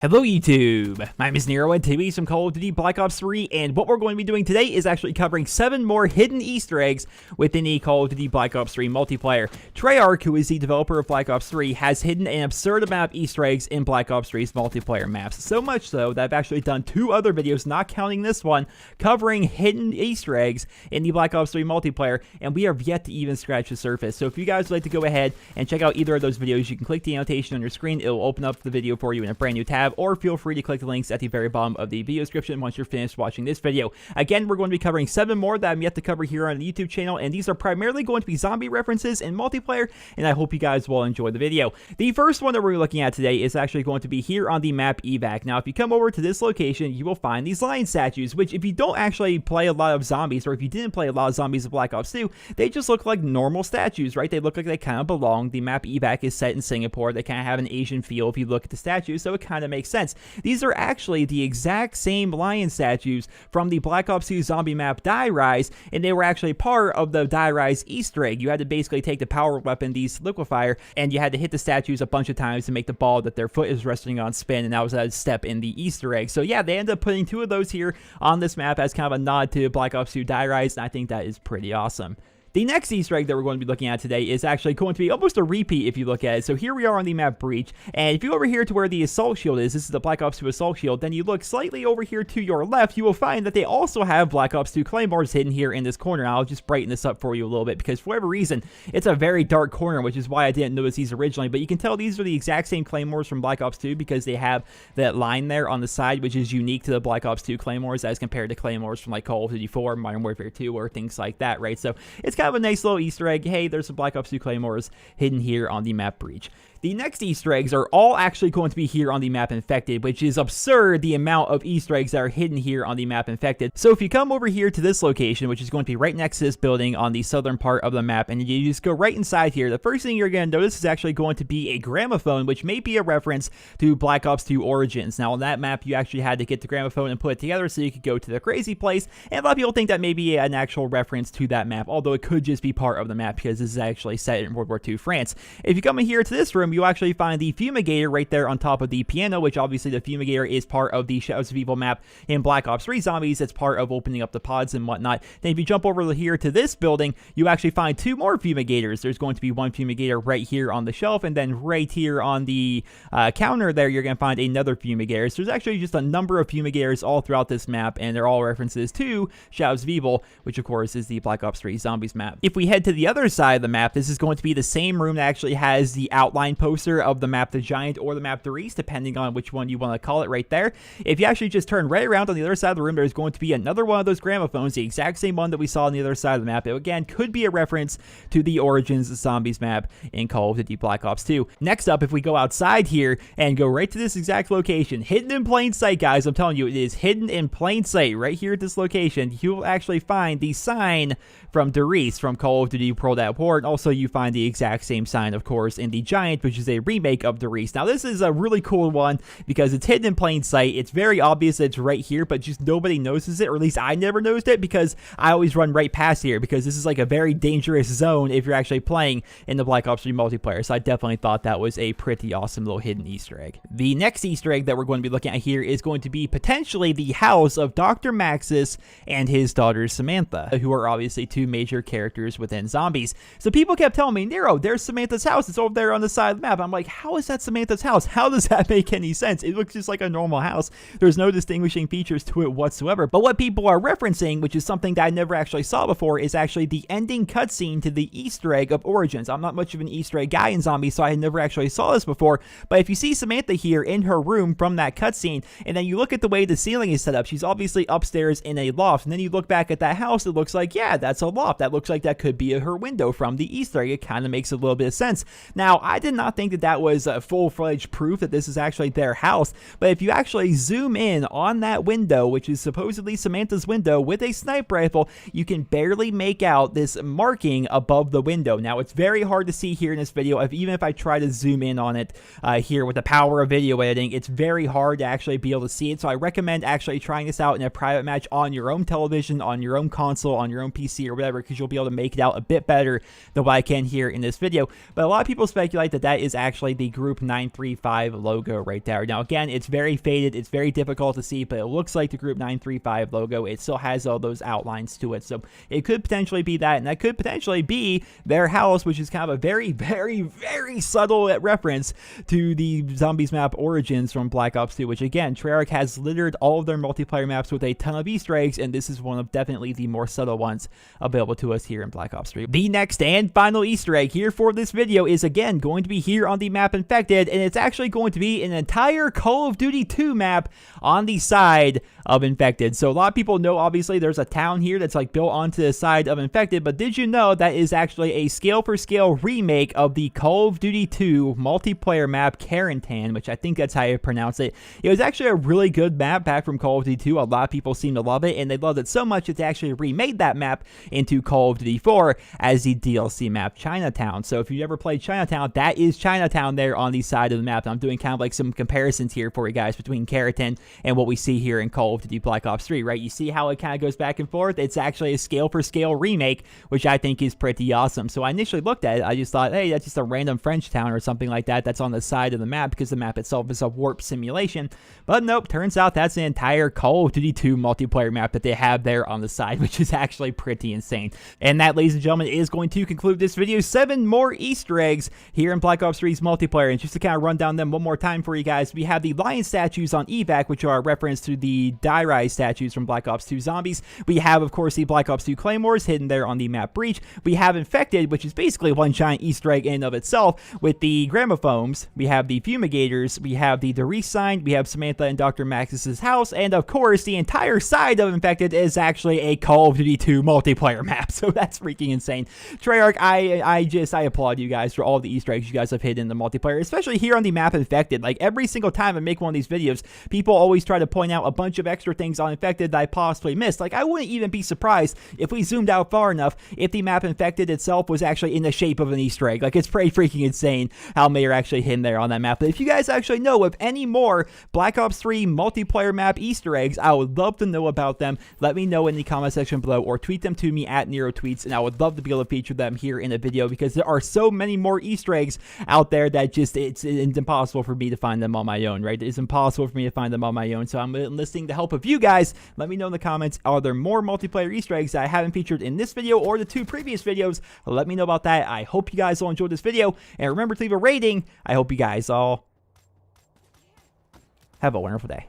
Hello YouTube, my name is Nero and today is some Call of Duty Black Ops 3, and what we're going to be doing today is actually covering 7 more hidden Easter eggs within the Call of Duty Black Ops 3 multiplayer. Treyarch, who is the developer of Black Ops 3, has hidden an absurd amount of Easter eggs in Black Ops 3's multiplayer maps. So much so that I've actually done 2 other videos, not counting this one, covering hidden Easter eggs in the Black Ops 3 multiplayer, and we have yet to even scratch the surface. So if you guys would like to go ahead and check out either of those videos, you can click the annotation on your screen. It will open up the video for you in a brand new tab, or feel free to click the links at the very bottom of the video description once you're finished watching this video. Again, we're going to be covering 7 more that I'm yet to cover here on the YouTube channel, and these are primarily going to be zombie references in multiplayer, and I hope you guys will enjoy the video. The first one that we're looking at today is actually going to be here on the map evac. Now, if you come over to this location, you will find these lion statues, which if you don't actually play a lot of zombies, or if you didn't play a lot of zombies of Black Ops 2, they just look like normal statues, right? They look like they kind of belong. The map evac is set in Singapore. They kind of have an Asian feel if you look at the statues, so it kind of makes sense. These are actually the exact same lion statues from the Black Ops 2 zombie map Die Rise, and they were actually part of the Die Rise Easter egg. You had to basically take the power weapon, the liquefier, and you had to hit the statues a bunch of times to make the ball that their foot is resting on spin, and that was a step in the Easter egg. So yeah, they ended up putting 2 of those here on this map as kind of a nod to Black Ops 2 Die Rise, and I think that is pretty awesome. The next Easter egg that we're going to be looking at today is actually going to be almost a repeat if you look at it. So here we are on the map Breach, and if you go over here to where the assault shield is, this is the Black Ops 2 assault shield, then you look slightly over here to your left, you will find that they also have Black Ops 2 Claymores hidden here in this corner. I'll just brighten this up for you a little bit because for whatever reason, it's a very dark corner, which is why I didn't notice these originally, but you can tell these are the exact same Claymores from Black Ops 2 because they have that line there on the side, which is unique to the Black Ops 2 Claymores as compared to Claymores from like Call of Duty 4, Modern Warfare 2, or things like that, right? So it's kind of a nice little Easter egg. Hey, there's some Black Ops 2 Claymores hidden here on the map Breach. The next Easter eggs are all actually going to be here on the map Infected, which is absurd, the amount of Easter eggs that are hidden here on the map Infected. So if you come over here to this location, which is going to be right next to this building on the southern part of the map, and you just go right inside here, the first thing you're going to notice is actually going to be a gramophone, which may be a reference to Black Ops 2 Origins. Now on that map, you actually had to get the gramophone and put it together so you could go to the crazy place, and a lot of people think that may be an actual reference to that map, although it could just be part of the map because this is actually set in World War II France. If you come in here to this room, you'll actually find the fumigator right there on top of the piano, which obviously the fumigator is part of the Shadows of Evil map in Black Ops 3 Zombies. It's part of opening up the pods and whatnot. Then if you jump over here to this building, you actually find 2 more fumigators. There's going to be one fumigator right here on the shelf, and then right here on the counter there, you're going to find another fumigator. So there's actually just a number of fumigators all throughout this map, and they're all references to Shadows of Evil, which of course is the Black Ops 3 Zombies map. If we head to the other side of the map, this is going to be the same room that actually has the outline poster of the map The Giant or the map The Reese, depending on which one you want to call it right there. If you actually just turn right around on the other side of the room, there's going to be another one of those gramophones, the exact same one that we saw on the other side of the map. It again could be a reference to the Origins Zombies map in Call of Duty Black Ops 2. Next up, if we go outside here and go right to this exact location, hidden in plain sight, guys, I'm telling you, it is hidden in plain sight right here at this location. You will actually find the sign from The Reese from Call of Duty World at War, and also you find the exact same sign, of course, in The Giant, which is a remake of The Reese. Now, this is a really cool one because it's hidden in plain sight. It's very obvious that it's right here, but just nobody notices it, or at least I never noticed it because I always run right past here because this is like a very dangerous zone if you're actually playing in the Black Ops 3 multiplayer. So I definitely thought that was a pretty awesome little hidden Easter egg. The next Easter egg that we're going to be looking at here is going to be potentially the house of Dr. Maxis and his daughter Samantha, who are obviously 2 major characters within Zombies. So people kept telling me, Nero, there's Samantha's house. It's over there on the side of the map. I'm like, how is that Samantha's house? How does that make any sense? It looks just like a normal house. There's no distinguishing features to it whatsoever. But what people are referencing, which is something that I never actually saw before, is actually the ending cutscene to the Easter egg of Origins. I'm not much of an Easter egg guy in Zombies, so I had never actually saw this before. But if you see Samantha here in her room from that cutscene, and then you look at the way the ceiling is set up, she's obviously upstairs in a loft. And then you look back at that house, it looks like, yeah, that's a loft. That looks like that could be her window from the Easter egg. It kind of makes a little bit of sense. Now, I did not think that that was a full-fledged proof that this is actually their house, but if you actually zoom in on that window, which is supposedly Samantha's window, with a sniper rifle, you can barely make out this marking above the window. Now, it's very hard to see here in this video. Even if I try to zoom in on it here with the power of video editing, it's very hard to actually be able to see it, so I recommend actually trying this out in a private match on your own television, on your own console, on your own PC, or whatever, because you'll be be able to make it out a bit better than what I can here in this video. But a lot of people speculate that that is actually the Group 935 logo right there. Now, again, it's very faded. It's very difficult to see, but it looks like the Group 935 logo. It still has all those outlines to it. So it could potentially be that, and that could potentially be their house, which is kind of a very, very, very subtle reference to the Zombies map Origins from Black Ops 2, which, again, Treyarch has littered all of their multiplayer maps with a ton of Easter eggs, and this is one of definitely the more subtle ones available to us here in Black Ops 3. The next and final Easter egg here for this video is, again, going to be here on the map Infected, and it's actually going to be an entire Call of Duty 2 map on the side of Infected. So a lot of people know, obviously, there's a town here that's like built onto the side of Infected, but did you know that is actually a scale-for-scale remake of the Call of Duty 2 multiplayer map Quarantine, which I think that's how you pronounce it. It was actually a really good map back from Call of Duty 2. A lot of people seem to love it, and they loved it so much that they actually remade that map into Call of Duty 4 as the DLC map Chinatown. So if you ever played Chinatown, that is Chinatown there on the side of the map. I'm doing kind of like some comparisons here for you guys between Quarantine and what we see here in Call of Duty Black Ops 3, right? You see how it kind of goes back and forth? It's actually a scale-for-scale remake, which I think is pretty awesome. So I initially looked at it, I just thought, hey, that's just a random French town or something like that that's on the side of the map, because the map itself is a warp simulation. But nope, turns out that's an entire Call of Duty 2 multiplayer map that they have there on the side, which is actually pretty insane. And that, ladies and gentlemen, is going to conclude this video. 7 more Easter eggs here in Black Ops 3's multiplayer, and just to kind of run down them one more time for you guys, we have the lion statues on evac, which are a reference to the Die Rise statues from Black Ops 2 Zombies. We have, of course, the Black Ops 2 Claymores hidden there on the map Breach. We have Infected, which is basically one giant Easter egg in and of itself, with the gramophones. We have the fumigators. We have the Doris sign. We have Samantha and Dr. Maxis's house, and of course, the entire side of Infected is actually a Call of Duty 2 multiplayer map. So that's freaking insane. Treyarch, I applaud you guys for all the Easter eggs you guys have hidden in the multiplayer, especially here on the map Infected. Like, every single time I make one of these videos, people always try to point out a bunch of extra things on Infected that I possibly missed. Like, I wouldn't even be surprised if we zoomed out far enough if the map Infected itself was actually in the shape of an Easter egg. Like, it's pretty freaking insane how many are actually hidden there on that map. But if you guys actually know of any more Black Ops 3 multiplayer map Easter eggs, I would love to know about them. Let me know in the comment section below, or tweet them to me at NeroTweets, and I would love to be able to feature them here in a video, because there are so many more Easter eggs out there that just it's impossible for me to find them on my own, right? It's impossible for me to find them on my own. So I'm enlisting the help of you guys. Let me know in the comments, are there more multiplayer Easter eggs that I haven't featured in this video or the 2 previous videos? Let me know about that. I hope you guys all enjoyed this video, and remember to leave a rating. I hope you guys all have a wonderful day.